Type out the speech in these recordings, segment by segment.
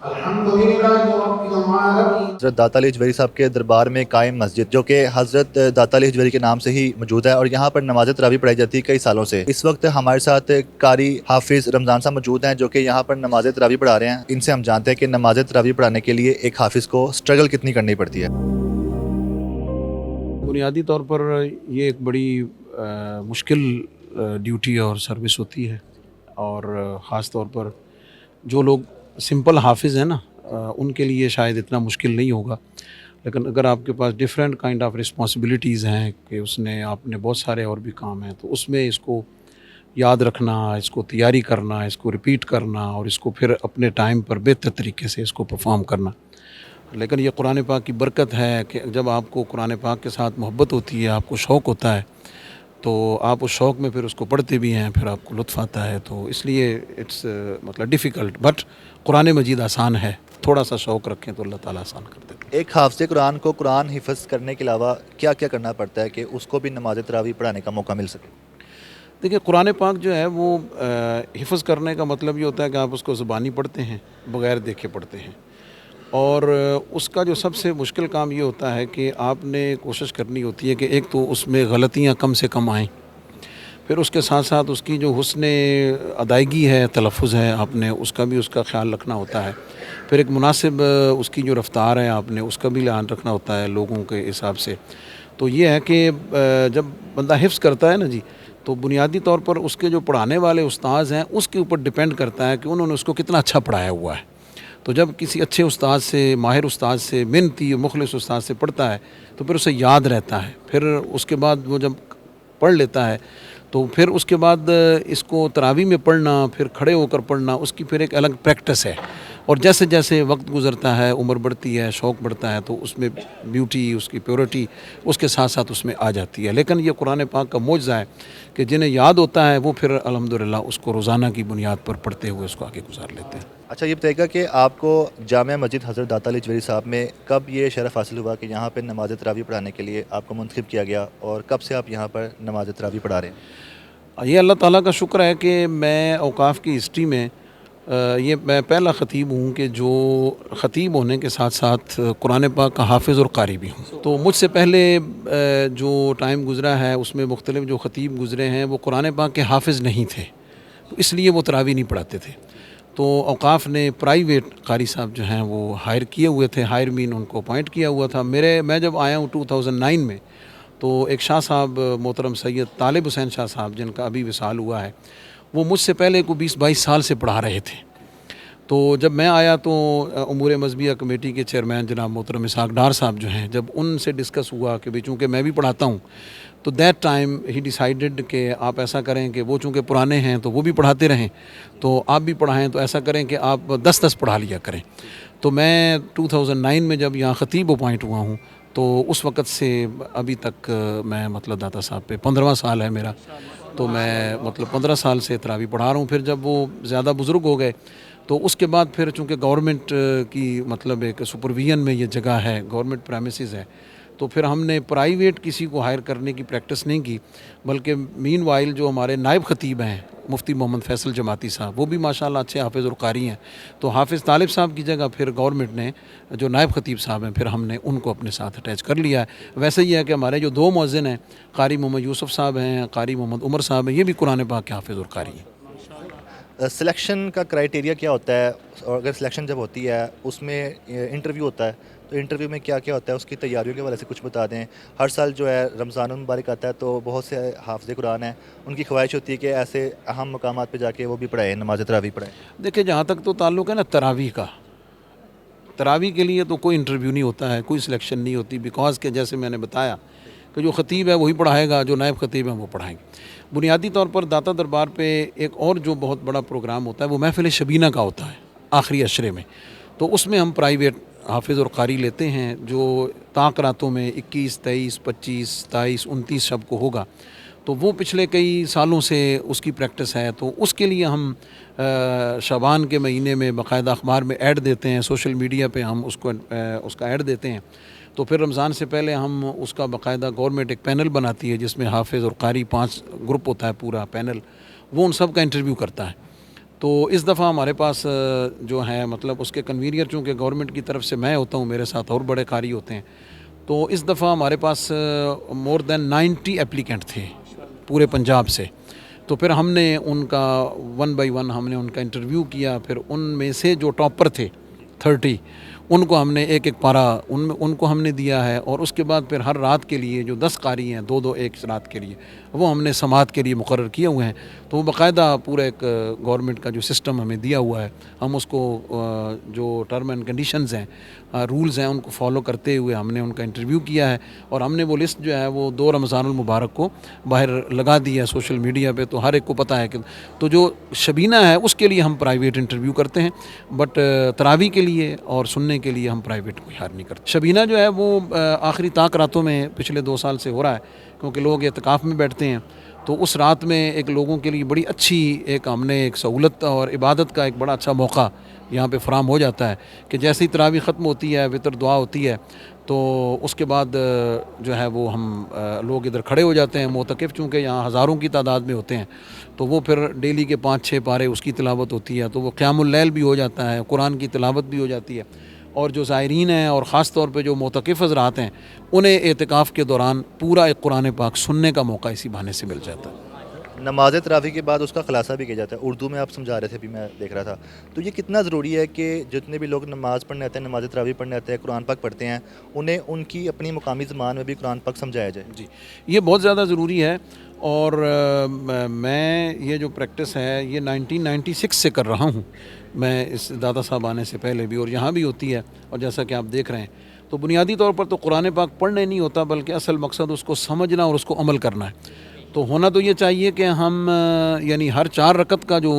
حضرت داتا علی اجویری صاحب کے دربار میں قائم مسجد جو کہ حضرت داتا علی اجویری کے نام سے ہی موجود ہے اور یہاں پر نماز تراویح پڑھائی جاتی ہے کئی سالوں سے۔ اس وقت ہمارے ساتھ قاری حافظ رمضان صاحب موجود ہیں جو کہ یہاں پر نماز تراویح پڑھا رہے ہیں۔ ان سے ہم جانتے ہیں کہ نماز تراویح پڑھانے کے لیے ایک حافظ کو سٹرگل کتنی کرنی پڑتی ہے۔ بنیادی طور پر یہ ایک بڑی مشکل ڈیوٹی اور سروس ہوتی ہے، اور خاص طور پر جو لوگ سمپل حافظ ہیں نا ان کے لیے شاید اتنا مشکل نہیں ہوگا، لیکن اگر آپ کے پاس ڈفرینٹ کائنڈ آف رسپانسبلٹیز ہیں کہ آپ نے بہت سارے اور بھی کام ہیں، تو اس میں اس کو یاد رکھنا، اس کو تیاری کرنا، اس کو ریپیٹ کرنا اور اس کو پھر اپنے ٹائم پر بہتر طریقے سے اس کو پرفارم کرنا۔ لیکن یہ قرآن پاک کی برکت ہے کہ جب آپ کو قرآن پاک کے ساتھ محبت ہوتی ہے، آپ کو شوق ہوتا ہے، تو آپ اس شوق میں پھر اس کو پڑھتے بھی ہیں، پھر آپ کو لطف آتا ہے۔ تو اس لیے اٹس ڈیفیکلٹ، بٹ قرآن مجید آسان ہے، تھوڑا سا شوق رکھیں تو اللہ تعالیٰ آسان کر دیتے ہیں۔ ایک حافظ قرآن کو قرآن حفظ کرنے کے علاوہ کیا کیا کرنا پڑتا ہے کہ اس کو بھی نماز تراویح پڑھانے کا موقع مل سکے؟ دیکھیے، قرآن پاک جو ہے وہ حفظ کرنے کا مطلب یہ ہوتا ہے کہ آپ اس کو زبانی پڑھتے ہیں، بغیر دیکھے پڑھتے ہیں، اور اس کا جو سب سے مشکل کام یہ ہوتا ہے کہ آپ نے کوشش کرنی ہوتی ہے کہ ایک تو اس میں غلطیاں کم سے کم آئیں، پھر اس کے ساتھ ساتھ اس کی جو حسن ادائیگی ہے، تلفظ ہے، آپ نے اس کا بھی اس کا خیال رکھنا ہوتا ہے، پھر ایک مناسب اس کی جو رفتار ہے آپ نے اس کا بھی دھیان رکھنا ہوتا ہے لوگوں کے حساب سے۔ تو یہ ہے کہ جب بندہ حفظ کرتا ہے نا جی، تو بنیادی طور پر اس کے جو پڑھانے والے استاذ ہیں اس کے اوپر ڈپینڈ کرتا ہے کہ انہوں نے اس کو کتنا اچھا پڑھایا ہوا ہے۔ تو جب کسی اچھے استاذ سے، ماہر استاذ سے، محنتی مخلص استاذ سے پڑھتا ہے تو پھر اسے یاد رہتا ہے، پھر اس کے بعد وہ جب پڑھ لیتا ہے تو پھر اس کے بعد اس کو تراویح میں پڑھنا، پھر کھڑے ہو کر پڑھنا، اس کی پھر ایک الگ پریکٹس ہے، اور جیسے جیسے وقت گزرتا ہے، عمر بڑھتی ہے، شوق بڑھتا ہے، تو اس میں بیوٹی، اس کی پیورٹی اس کے ساتھ ساتھ اس میں آ جاتی ہے۔ لیکن یہ قرآن پاک کا معجزہ ہے کہ جنہیں یاد ہوتا ہے وہ پھر الحمدللہ اس کو روزانہ کی بنیاد پر پڑھتے ہوئے اس کو آگے گزار لیتے ہیں۔ اچھا، یہ بتائیے گا کہ آپ کو جامع مسجد حضرت داتا علی اجویری صاحب میں کب یہ شرف حاصل ہوا کہ یہاں پہ نماز تراویح پڑھانے کے لیے آپ کو منتخب کیا گیا، اور کب سے آپ یہاں پر نماز تراویح پڑھا رہے ہیں؟ یہ اللہ تعالیٰ کا شکر ہے کہ میں اوقاف کی ہسٹری میں یہ میں پہلا خطیب ہوں کہ جو خطیب ہونے کے ساتھ ساتھ قرآن پاک کا حافظ اور قاری بھی ہوں۔ تو مجھ سے پہلے جو ٹائم گزرا ہے اس میں مختلف جو خطیب گزرے ہیں وہ قرآن پاک کے حافظ نہیں تھے، تو اس لیے وہ تراویح نہیں پڑھاتے تھے۔ تو اوقاف نے پرائیویٹ قاری صاحب جو ہیں وہ ہائر کیے ہوئے تھے، ہائر مین ان کو اپوائنٹ کیا ہوا تھا۔ میں جب آیا ہوں 2009 میں، تو ایک شاہ صاحب محترم سید طالب حسین شاہ صاحب جن کا ابھی وصال ہوا ہے، وہ مجھ سے پہلے کو 20-22 سال سے پڑھا رہے تھے۔ تو جب میں آیا تو امور مذہبیہ کمیٹی کے چیئرمین جناب محترم اسحاق ڈار صاحب جو ہیں، جب ان سے ڈسکس ہوا کہ بھئی چونکہ میں بھی پڑھاتا ہوں، تو دیٹ ٹائم ہی ڈیسائیڈڈ کہ آپ ایسا کریں کہ وہ چونکہ پرانے ہیں تو وہ بھی پڑھاتے رہیں، تو آپ بھی پڑھائیں، تو ایسا کریں کہ آپ 10 پڑھا لیا کریں۔ تو میں 2009 میں جب یہاں خطیب اپوائنٹ ہوا ہوں، تو اس وقت سے ابھی تک میں داتا صاحب پہ 15واں سال ہے میرا، تو میں 15 سال سے تراویح پڑھا رہا ہوں۔ پھر جب وہ زیادہ بزرگ ہو گئے تو اس کے بعد پھر چونکہ گورنمنٹ کی ایک سپرویژن میں یہ جگہ ہے، گورنمنٹ پریمیسز ہے، تو پھر ہم نے پرائیویٹ کسی کو ہائر کرنے کی پریکٹس نہیں کی، بلکہ مین وائل جو ہمارے نائب خطیب ہیں مفتی محمد فیصل جماعتی صاحب، وہ بھی ماشاءاللہ اچھے حافظ اور قاری ہیں، تو حافظ طالب صاحب کی جگہ پھر گورنمنٹ نے جو نائب خطیب صاحب ہیں پھر ہم نے ان کو اپنے ساتھ اٹیچ کر لیا ہے۔ ویسے ہی ہے کہ ہمارے جو 2 مؤذن ہیں، قاری محمد یوسف صاحب ہیں، قاری محمد عمر صاحب ہیں، یہ بھی قرآن پاک کے حافظ اور قاری ہیں۔ سلیکشن کا کرائیٹیریا کیا ہوتا ہے، اور اگر سلیکشن جب ہوتی ہے اس میں انٹرویو ہوتا ہے، تو انٹرویو میں کیا کیا ہوتا ہے، اس کی تیاریوں کے حوالے سے کچھ بتا دیں۔ ہر سال جو ہے رمضان المبارک آتا ہے تو بہت سے حافظ قرآن ہیں، ان کی خواہش ہوتی ہے کہ ایسے اہم مقامات پہ جا کے وہ بھی پڑھائیں، نماز تراویح پڑھائیں۔ دیکھیں، جہاں تک تو تعلق ہے نا تراویح کا، تراویح کے لیے تو کوئی انٹرویو نہیں ہوتا ہے، کوئی سلیکشن نہیں ہوتی، بیکاز کہ جیسے میں نے بتایا کہ جو خطیب ہے وہی پڑھائے گا، جو نائب خطیب ہیں وہ پڑھائیں گے۔ بنیادی طور پر داتا دربار پہ ایک اور جو بہت بڑا پروگرام ہوتا ہے وہ محفل شبینہ کا ہوتا ہے آخری عشرے میں، تو اس میں ہم پرائیویٹ حافظ اور قاری لیتے ہیں جو تاقراتوں میں 21، 23، 25، 27، 29 شب کو ہوگا، تو وہ پچھلے کئی سالوں سے اس کی پریکٹس ہے۔ تو اس کے لیے ہم شعبان کے مہینے میں باقاعدہ اخبار میں ایڈ دیتے ہیں، سوشل میڈیا پہ ہم اس کا ایڈ دیتے ہیں، تو پھر رمضان سے پہلے ہم اس کا باقاعدہ گورنمنٹ ایک پینل بناتی ہے جس میں حافظ اور قاری 5 گروپ ہوتا ہے، پورا پینل، وہ ان سب کا انٹرویو کرتا ہے۔ تو اس دفعہ ہمارے پاس جو ہے مطلب اس کے کنوینئر چونکہ گورنمنٹ کی طرف سے میں ہوتا ہوں، میرے ساتھ اور بڑے قاری ہوتے ہیں، تو اس دفعہ ہمارے پاس مور دین 90 اپلیکنٹ تھے پورے پنجاب سے. تو پھر ہم نے ان کا 1 بائی 1 ہم نے ان کا انٹرویو کیا. پھر ان میں سے جو ٹاپر تھے 30 ان کو ہم نے ایک ایک پارا ان کو ہم نے دیا ہے. اور اس کے بعد پھر ہر رات کے لیے جو 10 قاری ہیں 2 ایک رات کے لیے وہ ہم نے سماعت کے لیے مقرر کیے ہوئے ہیں. تو وہ باقاعدہ پورا ایک گورنمنٹ کا جو سسٹم ہمیں دیا ہوا ہے، ہم اس کو جو ٹرم اینڈ کنڈیشنز ہیں، رولز ہیں، ان کو فالو کرتے ہوئے ہم نے ان کا انٹرویو کیا ہے. اور ہم نے وہ لسٹ جو ہے وہ 2 رمضان المبارک کو باہر لگا دی ہے سوشل میڈیا پہ، تو ہر ایک کو پتہ ہے کہ تو جو شبینہ ہے اس کے لیے ہم پرائیویٹ انٹرویو کرتے ہیں، بٹ تراویح کے لیے اور سننے کے لیے ہم پرائیویٹ کوئی ہائر نہیں کرتے. شبینہ جو ہے وہ آخری طاق راتوں میں پچھلے 2 سال سے ہو رہا ہے، کیونکہ لوگ اعتکاف میں بیٹھتے ہیں. تو اس رات میں ایک لوگوں کے لیے بڑی اچھی ایک ہم نے ایک سہولت اور عبادت کا ایک بڑا اچھا موقع یہاں پہ فراہم ہو جاتا ہے کہ جیسے ہی تراویح ختم ہوتی ہے، وطر دعا ہوتی ہے، تو اس کے بعد جو ہے وہ ہم لوگ ادھر کھڑے ہو جاتے ہیں. معتکف چونکہ یہاں ہزاروں کی تعداد میں ہوتے ہیں، تو وہ پھر ڈیلی کے 5-6 پارے اس کی تلاوت ہوتی ہے، تو وہ قیام اللیل بھی ہو جاتا ہے، قرآن کی تلاوت بھی ہو جاتی ہے. اور جو زائرین ہیں اور خاص طور پہ جو معتکف حضرات ہیں، انہیں اعتکاف کے دوران پورا ایک قرآن پاک سننے کا موقع اسی بہانے سے مل جاتا ہے. نماز تراویح کے بعد اس کا خلاصہ بھی کیا جاتا ہے، اردو میں آپ سمجھا رہے تھے، ابھی میں دیکھ رہا تھا. تو یہ کتنا ضروری ہے کہ جتنے بھی لوگ نماز پڑھنے آتے ہیں، نماز تراویح پڑھنے آتے ہیں، قرآن پاک پڑھتے ہیں، انہیں ان کی اپنی مقامی زبان میں بھی قرآن پاک سمجھایا جائے؟ جی، یہ بہت زیادہ ضروری ہے. اور میں یہ جو پریکٹس ہے یہ 1996 سے کر رہا ہوں، میں اس دادا صاحب آنے سے پہلے بھی، اور یہاں بھی ہوتی ہے. اور جیسا کہ آپ دیکھ رہے ہیں، تو بنیادی طور پر تو قرآن پاک پڑھنے نہیں ہوتا، بلکہ اصل مقصد اس کو سمجھنا اور اس کو عمل کرنا ہے. تو ہونا تو یہ چاہیے کہ ہم یعنی ہر 4 رکعت کا جو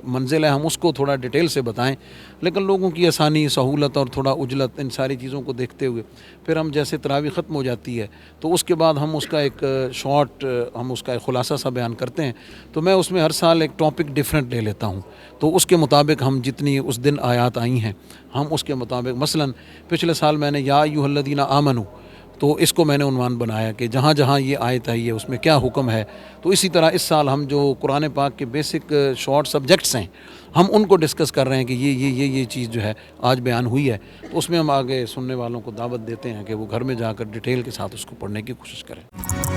منزل ہے ہم اس کو تھوڑا ڈیٹیل سے بتائیں، لیکن لوگوں کی آسانی، سہولت اور تھوڑا عجلت، ان ساری چیزوں کو دیکھتے ہوئے پھر ہم جیسے تراویح ختم ہو جاتی ہے تو اس کے بعد ہم اس کا ایک شارٹ ہم اس کا ایک خلاصہ سا بیان کرتے ہیں. تو میں اس میں ہر سال ایک ٹاپک ڈیفرنٹ لے لیتا ہوں، تو اس کے مطابق ہم جتنی اس دن آیات آئی ہیں ہم اس کے مطابق، مثلا پچھلے سال میں نے یا ایھا الذین آمنوا، تو اس کو میں نے عنوان بنایا کہ جہاں جہاں یہ آیت آئی ہے اس میں کیا حکم ہے. تو اسی طرح اس سال ہم جو قرآن پاک کے بیسک شارٹ سبجیکٹس ہیں ہم ان کو ڈسکس کر رہے ہیں کہ یہ چیز جو ہے آج بیان ہوئی ہے. تو اس میں ہم آگے سننے والوں کو دعوت دیتے ہیں کہ وہ گھر میں جا کر ڈیٹیل کے ساتھ اس کو پڑھنے کی کوشش کریں.